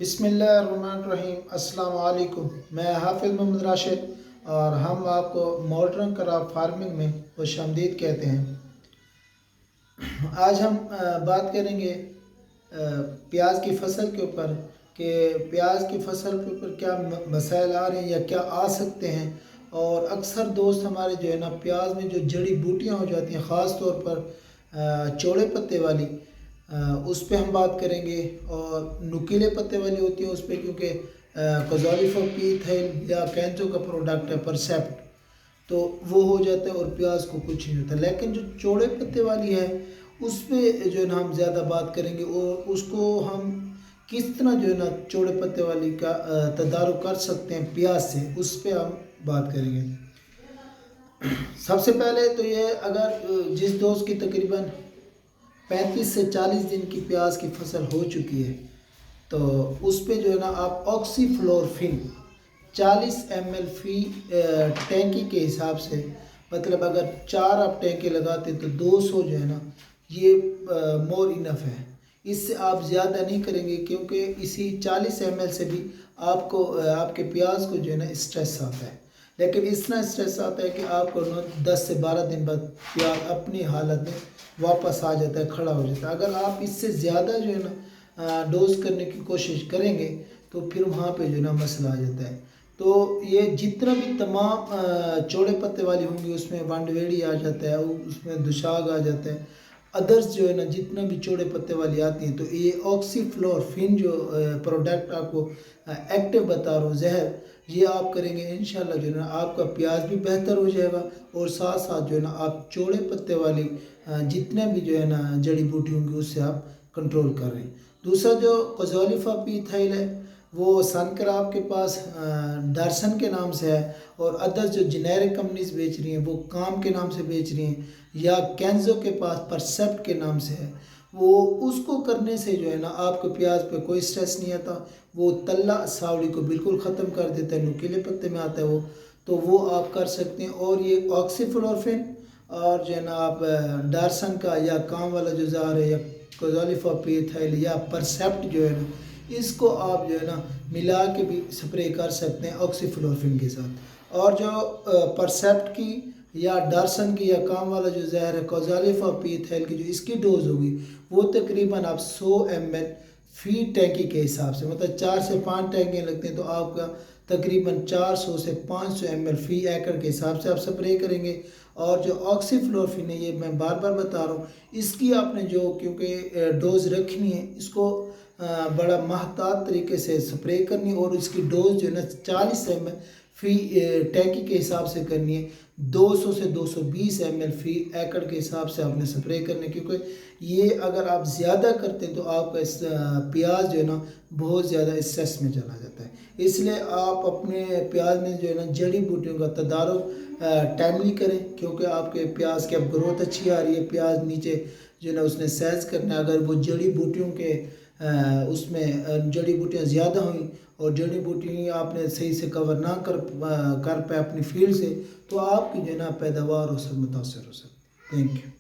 بسم اللہ الرحمن الرحیم۔ السلام علیکم، میں حافظ محمد راشد اور ہم آپ کو ماڈرن کراپ فارمنگ میں خوش آمدید کہتے ہیں۔ آج ہم بات کریں گے پیاز کی فصل کے اوپر کہ پیاز کی فصل کے اوپر کیا مسائل آ رہے ہیں یا کیا آ سکتے ہیں، اور اکثر دوست ہمارے جو ہے نا پیاز میں جو جڑی بوٹیاں ہو جاتی ہیں، خاص طور پر چوڑے پتے والی، اس پہ ہم بات کریں گے، اور نکیلے پتے والی ہوتی ہیں اس پہ، کیونکہ کازالیفاپیتھائل یا کینزو کا پروڈکٹ ہے پرسیپٹ، تو وہ ہو جاتا ہے اور پیاز کو کچھ نہیں ہوتا۔ لیکن جو چوڑے پتے والی ہے اس پہ جو ہے نا ہم زیادہ بات کریں گے، اور اس کو ہم کس طرح جو ہے نا چوڑے پتے والی کا تدارک کر سکتے ہیں پیاز سے، اس پہ ہم بات کریں گے۔ سب سے پہلے تو یہ، اگر جس دوست کی تقریباً 35 سے 40 دن کی پیاز کی فصل ہو چکی ہے، تو اس پہ جو ہے نا آپ آکسی فلورفن 40 ml فی ٹینکی کے حساب سے، مطلب اگر 4 آپ ٹینکی لگاتے تو 200 جو ہے نا یہ مور انف ہے۔ اس سے آپ زیادہ نہیں کریں گے، کیونکہ اسی 40 ml سے بھی آپ کے پیاز کو جو ہے نا اسٹریس آتا ہے، لیکن اس طرح اسٹریس آتا ہے کہ آپ کو 10 سے 12 دن بعد پیاز اپنی حالت میں واپس آ جاتا ہے، کھڑا ہو جاتا ہے۔ اگر آپ اس سے زیادہ جو ہے نا ڈوز کرنے کی کوشش کریں گے تو پھر وہاں پہ جو ہے نا مسئلہ آ جاتا ہے۔ تو یہ جتنا بھی تمام چوڑے پتے والی ہوں گی، اس میں وانڈویڑی آ جاتا ہے، اس میں دشاگ آ جاتا ہے، ادرس جو ہے نا جتنا بھی چوڑے پتے والی آتی ہیں، تو یہ آکسی فلورفن جو پروڈکٹ آپ کو ایکٹیو بتا رہا ہوں، زہر، یہ آپ کریں گے انشاءاللہ جو ہے نا آپ کا پیاز بھی بہتر ہو جائے گا، اور ساتھ ساتھ جو ہے نا آپ چوڑے پتے والی جتنے بھی جو ہے نا جڑی بوٹی ہوں گی اس سے آپ کنٹرول کر رہے ہیں۔ دوسرا جو کازالیفاپیتھائل ہے، وہ سن کراپ کے پاس ڈارسن کے نام سے ہے، اور ادرس جو جنیرک کمپنیز بیچ رہی ہیں وہ کام کے نام سے بیچ رہی ہیں، یا کینزو کے پاس پرسیپٹ کے نام سے ہے۔ وہ اس کو کرنے سے جو ہے نا آپ کو پیاز پہ کوئی سٹریس نہیں آتا، وہ تلہ ساوڑی کو بالکل ختم کر دیتا ہے، نکیلے پتے میں آتا ہے وہ، تو وہ آپ کر سکتے ہیں۔ اور یہ آکسی فلورفن اور جو ہے نا آپ ڈارسن کا یا کام والا جو زہر ہے، یا کازالیفاپیتھائل یا پرسیپٹ جو ہے نا، اس کو آپ جو ہے نا ملا کے بھی سپرے کر سکتے ہیں آکسی فلورفن کے ساتھ۔ اور جو پرسیپٹ کی یا ڈارسن کی یا کام والا جو زہر ہے کازالیفاپیتھائل کی، جو اس کی ڈوز ہوگی وہ تقریباً آپ 100 ml فی ٹینکی کے حساب سے، مطلب 4 سے 5 ٹینکیں لگتے ہیں، تو آپ کا تقریباً 400 سے 500 ml فی ایکڑ کے حساب سے آپ سپرے کریں گے۔ اور جو آکسی فلورفن ہے، یہ میں بار بار بتا رہا ہوں، اس کی آپ نے جو کیونکہ ڈوز رکھنی ہے، اس کو بڑا محتاط طریقے سے سپرے کرنی ہے، اور اس کی ڈوز جو ہے نا 40 ml فی ٹینکی کے حساب سے کرنی ہے، 200 سے 220 ml فی ایکڑ کے حساب سے آپ نے سپرے کرنے، کیونکہ یہ اگر آپ زیادہ کرتے ہیں تو آپ کا پیاز جو ہے نا بہت زیادہ اسٹریس میں چلا جاتا ہے۔ اس لیے آپ اپنے پیاز میں جو ہے نا جڑی بوٹیوں کا تدارک ٹائملی کریں، کیونکہ آپ کے پیاز کی اب گروتھ اچھی آ رہی ہے، پیاز نیچے جو ہے نا اس نے سیز کرنا ہے۔ اگر وہ جڑی بوٹیوں کے اس میں جڑی بوٹیاں زیادہ ہوئیں اور جڑی بوٹی آپ نے صحیح سے کور نہ کر پائے اپنی فیلڈ سے، تو آپ کی جو ہے نا پیداوار اس سے متاثر ہو سکتی ہے۔ Thank you.